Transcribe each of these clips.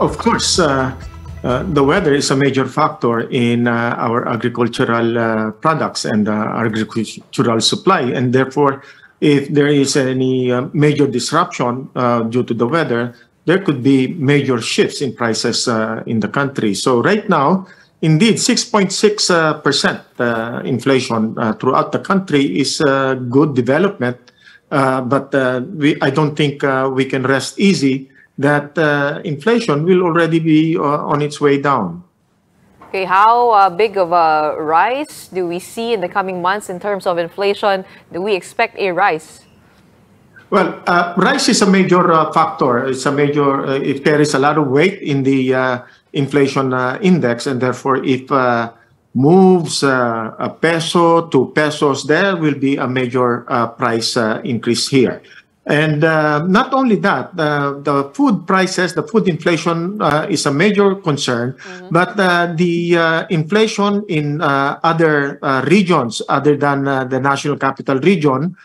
Of course, the weather is a major factor in our agricultural products and agricultural supply. And therefore, if there is any major disruption due to the weather, there could be major shifts in prices in the country. So right now, indeed, 6.6% inflation throughout the country is a good development. But I don't think we can rest easy that inflation will already be on its way down. Okay, how big of a rise do we see in the coming months in terms of inflation? Do we expect a rise? Well, rice is a major factor. It's a major, it carries a lot of weight in the inflation index, and therefore if moves a peso, 2 pesos, there will be a major price increase here. And not only that, the food prices, the food inflation is a major concern, but the inflation in other regions other than the National Capital Region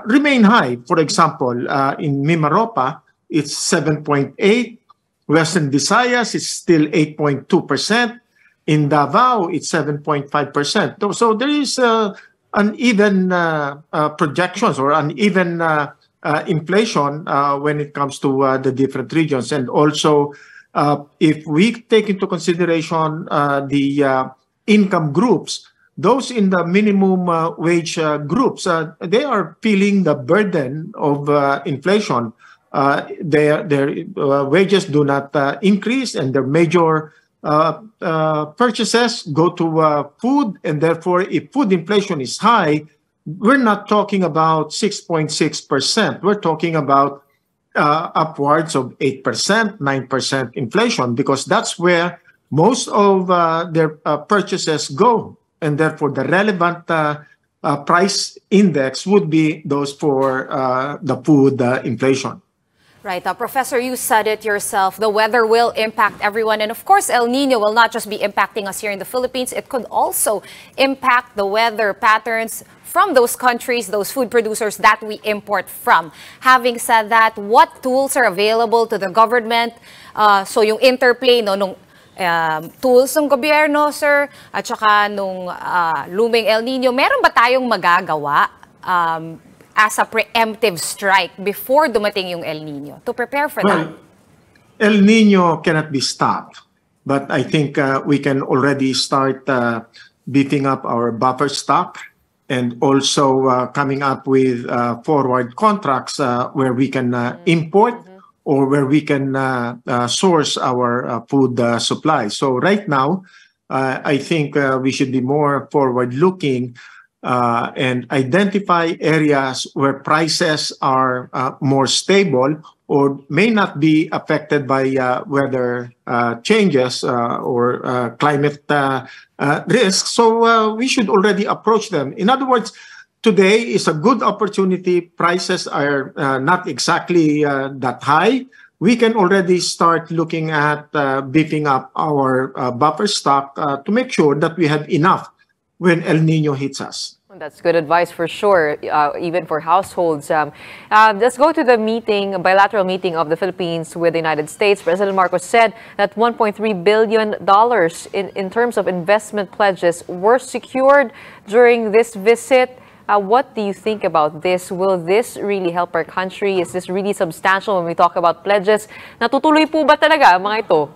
remain high. For example, in Mimaropa, it's 7.8. Western Visayas is still 8.2%. In Davao, it's 7.5%. So there is uneven projections or uneven inflation when it comes to the different regions. And also, if we take into consideration the income groups, those in the minimum wage groups, they are feeling the burden of inflation. Their wages do not increase, and their major purchases go to food, and therefore, if food inflation is high, we're not talking about 6.6%. We're talking about upwards of 8%, 9% inflation, because that's where most of their purchases go. And therefore, the relevant price index would be those for the food inflation. Right. Professor, you said it yourself. The weather will impact everyone. And of course, El Nino will not just be impacting us here in the Philippines. It could also impact the weather patterns from those countries, those food producers that we import from. Having said that, what tools are available to the government? So yung interplay nung tools ng gobyerno, sir, at saka nung looming El Nino, meron ba tayong magagawa as a preemptive strike before dumating yung El Nino to prepare for that? El Nino cannot be stopped, but I think we can already start beefing up our buffer stock and also coming up with forward contracts where we can import or where we can source our food supply. So right now, I think we should be more forward-looking and identify areas where prices are more stable or may not be affected by weather changes or climate risks. So we should already approach them. In other words, today is a good opportunity. Prices are not exactly that high. We can already start looking at beefing up our buffer stock to make sure that we have enough when El Nino hits us. That's good advice for sure, even for households. Let's go to the meeting, bilateral meeting of the Philippines with the United States. President Marcos said that $1.3 billion in terms of investment pledges were secured during this visit. What do you think about this? Will this really help our country? Is this really substantial when we talk about pledges? Natutuloy po ba talaga mga ito?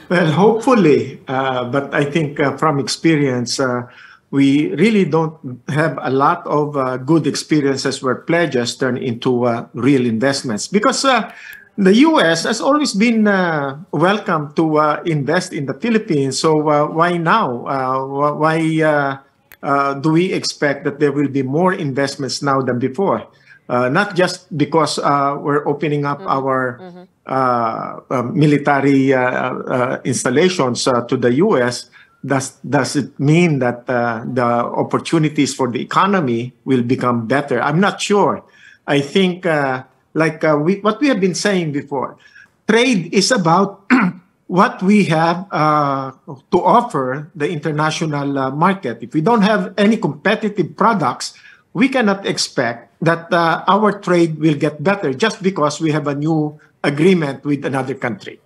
Well, hopefully, but I think from experience, we really don't have a lot of good experiences where pledges turn into real investments, because the U.S. has always been welcome to invest in the Philippines. So why now? Why do we expect that there will be more investments now than before? Not just because we're opening up our military installations to the U.S., does it mean that the opportunities for the economy will become better? I'm not sure. I think, what we have been saying before, trade is about what we have to offer the international market. If we don't have any competitive products, we cannot expect that our trade will get better just because we have a new agreement with another country.